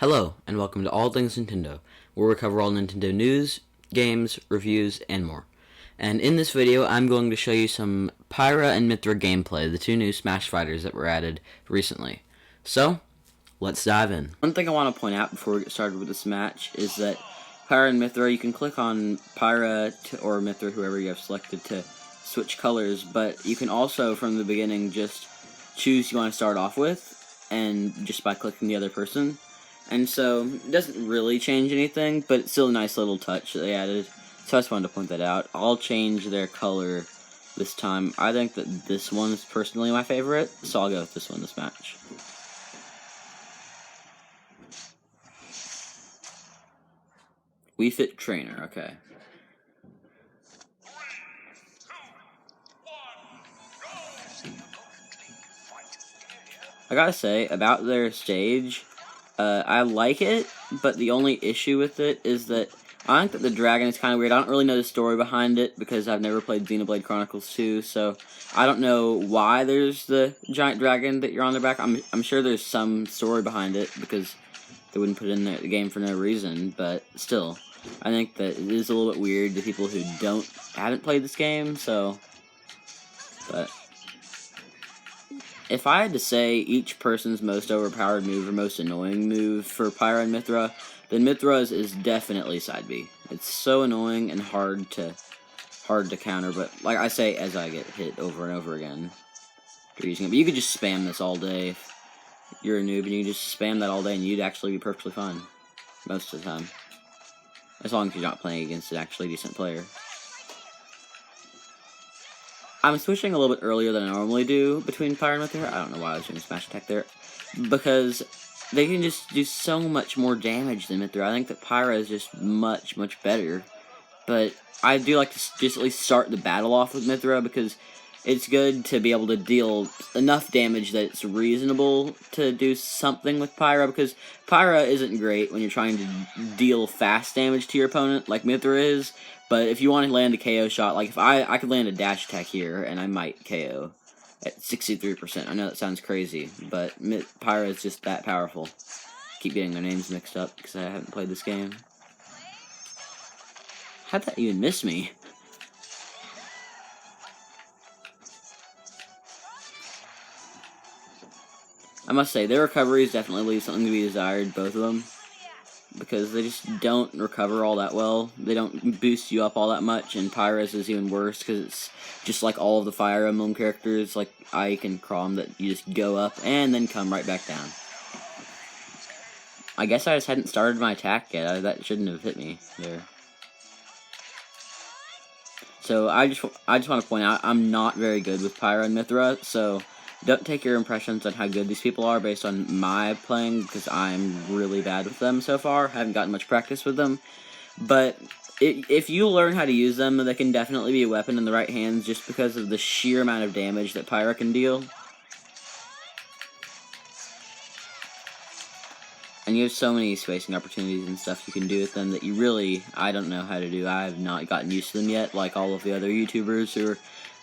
Hello, and welcome to All Things Nintendo, where we cover all Nintendo news, games, reviews, and more. And in this video, I'm going to show you some Pyra and Mythra gameplay, the two new Smash fighters that were added recently. So, let's dive in. One thing I want to point out before we get started with this match is that Pyra and Mythra, you can click on Pyra or Mythra, whoever you have selected, to switch colors, but you can also, from the beginning, just choose who you want to start off with, and just by clicking the other person. And so, it doesn't really change anything, but it's still a nice little touch that they added. So I just wanted to point that out. I'll change their color this time. I think that this one is personally my favorite, so I'll go with this one this match. Wii Fit Trainer, okay. I gotta say, about their stage, I like it, but the only issue with it is that I think that the dragon is kind of weird. I don't really know the story behind it because I've never played Xenoblade Chronicles 2, so I don't know why there's the giant dragon that you're on the back. I'm sure there's some story behind it because they wouldn't put it in the game for no reason, but still, I think that it is a little bit weird to people who haven't played this game, so, but if I had to say each person's most overpowered move or most annoying move for Pyra and Mythra, then Mythra's is definitely side B. It's so annoying and hard to counter, but like I say, as I get hit over and over again after using it. But you could just spam this all day if you're a noob, and you just spam that all day, and you'd actually be perfectly fine most of the time, as long as you're not playing against an actually decent player. I'm switching a little bit earlier than I normally do between Pyra and Mythra. I don't know why I was doing a smash attack there. Because they can just do so much more damage than Mythra. I think that Pyra is just much, much better. But I do like to just at least start the battle off with Mythra because it's good to be able to deal enough damage that it's reasonable to do something with Pyra. Because Pyra isn't great when you're trying to deal fast damage to your opponent like Mythra is. But if you want to land a KO shot, like if I could land a dash attack here, and I might KO at 63%. I know that sounds crazy, but Pyra is just that powerful. Keep getting their names mixed up because I haven't played this game. How'd that even miss me? I must say, their recoveries definitely leave something to be desired, both of them. Because they just don't recover all that well. They don't boost you up all that much, and Pyra's is even worse because it's just like all of the Fire Emblem characters, like Ike and Chrom, that you just go up and then come right back down. I guess I just hadn't started my attack yet. That shouldn't have hit me there. So I just want to point out, I'm not very good with Pyra and Mythra, so don't take your impressions on how good these people are based on my playing, because I'm really bad with them so far. I haven't gotten much practice with them. But if you learn how to use them, they can definitely be a weapon in the right hands just because of the sheer amount of damage that Pyra can deal. And you have so many spacing opportunities and stuff you can do with them that you really, I don't know how to do. I have not gotten used to them yet, like all of the other YouTubers who are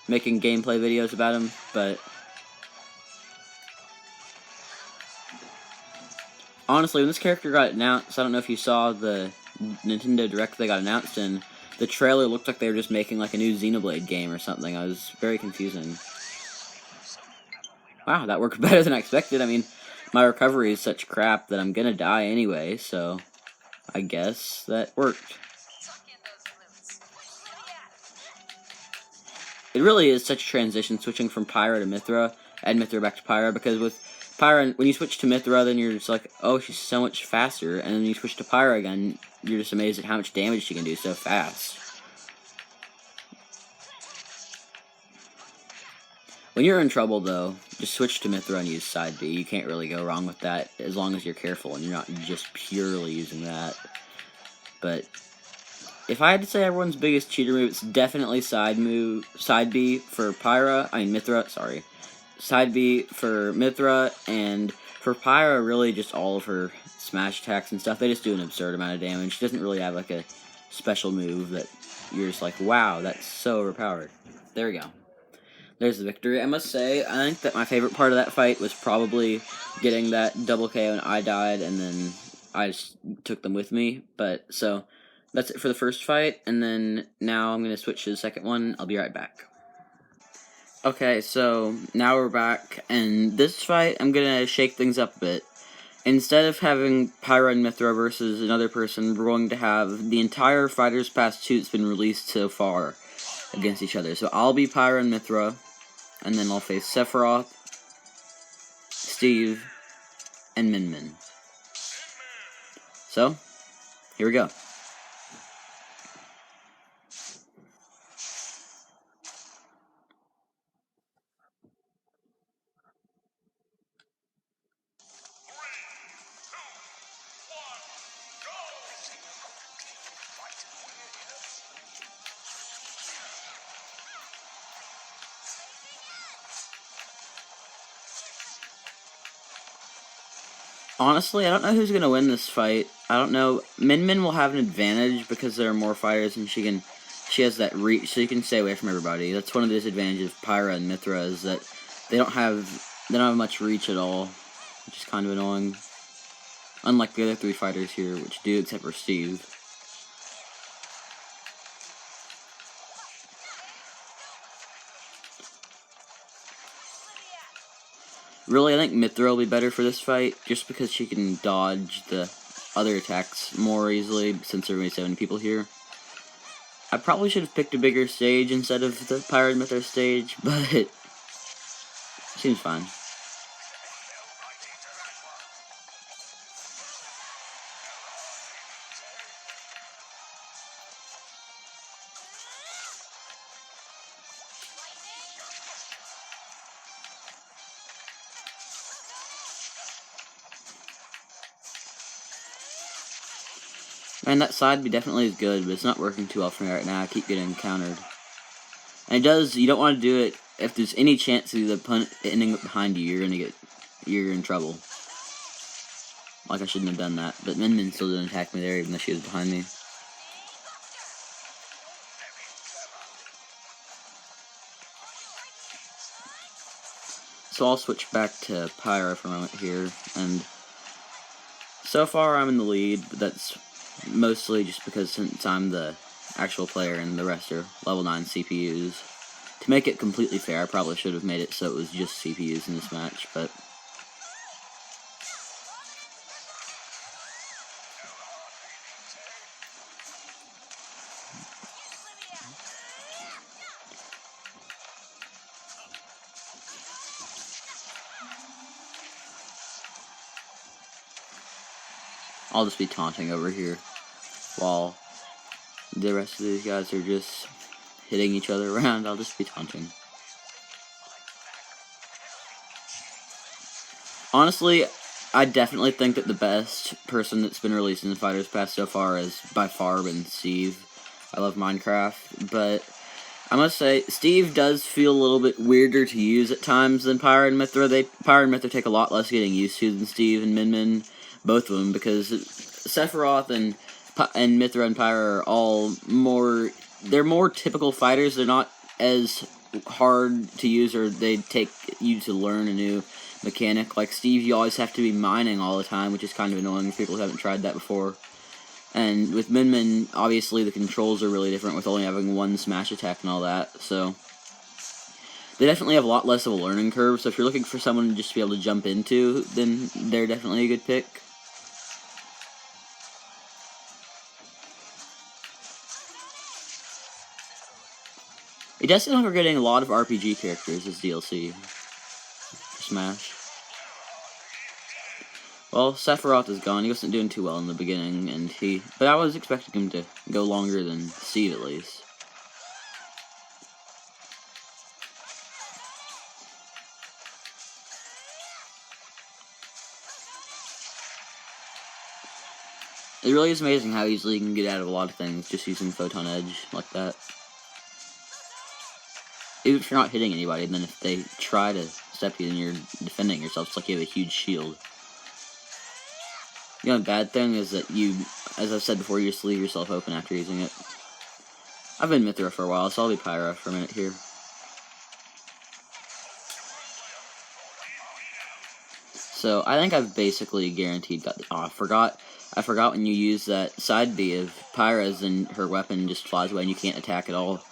making gameplay videos about them, but honestly, when this character got announced, I don't know if you saw the Nintendo Direct they got announced in, the trailer looked like they were just making like a new Xenoblade game or something. I was very confusing. Wow, that worked better than I expected. I mean, my recovery is such crap that I'm gonna die anyway, so I guess that worked. It really is such a transition switching from Pyra to Mythra, and Mythra back to Pyra, because with Pyra, when you switch to Mythra, then you're just like, oh, she's so much faster, and then you switch to Pyra again, you're just amazed at how much damage she can do so fast. When you're in trouble, though, just switch to Mythra and use side B. You can't really go wrong with that, as long as you're careful and you're not just purely using that. But if I had to say everyone's biggest cheater move, it's definitely side B for Pyra, Mythra, sorry. Side B for Mythra, and for Pyra, really just all of her smash attacks and stuff. They just do an absurd amount of damage. She doesn't really have like a special move that you're just like, wow, that's so overpowered. There we go. There's the victory. I must say, I think that my favorite part of that fight was probably getting that double KO and I died, and then I just took them with me. But so that's it for the first fight, and then now I'm gonna switch to the second one. I'll be right back. Okay, so now we're back, and this fight I'm gonna shake things up a bit. Instead of having Pyra and Mythra versus another person, we're going to have the entire Fighters Pass 2 that's been released so far against each other. So I'll be Pyra and Mythra, and then I'll face Sephiroth, Steve, and Min Min. So, here we go. Honestly, I don't know who's gonna win this fight. I don't know. Min Min will have an advantage because there are more fighters and she has that reach, so you can stay away from everybody. That's one of the disadvantages of Pyra and Mythra is that they don't have much reach at all, which is kind of annoying. Unlike the other three fighters here, which do, except for Steve. Really, I think Mythra will be better for this fight, just because she can dodge the other attacks more easily, since there are only 7 people here. I probably should have picked a bigger stage instead of the Pyra and Mythra stage, but it seems fine. And that side B definitely is good, but it's not working too well for me right now. I keep getting countered. And it does, you don't want to do it if there's any chance of the opponent ending up behind you, you're in trouble. Like I shouldn't have done that, but Min Min still didn't attack me there even though she was behind me. So I'll switch back to Pyra for a moment here, and so far I'm in the lead, but that's mostly just because since I'm the actual player and the rest are level 9 CPUs. To make it completely fair, I probably should have made it so it was just CPUs in this match, but I'll just be taunting over here while the rest of these guys are just hitting each other around. I'll just be taunting. Honestly, I definitely think that the best person that's been released in the Fighters Pass so far is by far been Steve. I love Minecraft, but I must say, Steve does feel a little bit weirder to use at times than Pyra and Mythra. Pyra and Mythra take a lot less getting used to than Steve and Min Min, both of them, because Sephiroth and Mythra and Pyra are all more, they're more typical fighters. They're not as hard to use, or they take you to learn a new mechanic. Like Steve, you always have to be mining all the time, which is kind of annoying for people who haven't tried that before. And with Min Min, obviously the controls are really different with only having one smash attack and all that, so they definitely have a lot less of a learning curve, so if you're looking for someone just to be able to jump into, then they're definitely a good pick. It does seem like we're getting a lot of RPG characters as DLC for Smash. Well, Sephiroth is gone. He wasn't doing too well in the beginning, but I was expecting him to go longer than Steve at least. It really is amazing how easily you can get out of a lot of things just using Photon Edge like that. Even if you're not hitting anybody, then if they try to step you, then you're defending yourself. It's like you have a huge shield. The only bad thing is that you, as I've said before, you just leave yourself open after using it. I've been Mythra for a while, so I'll be Pyra for a minute here. So I think I've basically guaranteed got the... Oh, I forgot when you use that side B of Pyra's and her weapon just flies away and you can't attack at all.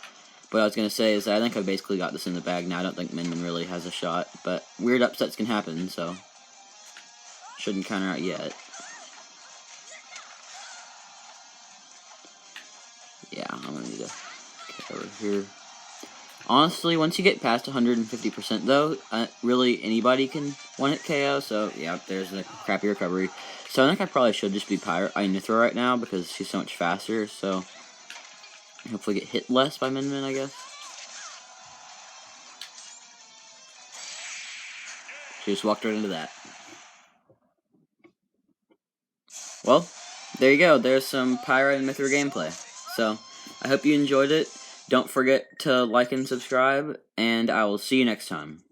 What I was going to say is I think I've basically got this in the bag now. I don't think Min really has a shot, but weird upsets can happen, so shouldn't counter out yet. Yeah, I'm going to need to get over here. Honestly, once you get past 150% though, really anybody can one-hit KO, so yeah, there's a crappy recovery. So I think I probably should just be Mythra right now because she's so much faster, so hopefully get hit less by Min, I guess. She just walked right into that. Well, there you go. There's some Pyra and Mythra gameplay. So, I hope you enjoyed it. Don't forget to like and subscribe, and I will see you next time.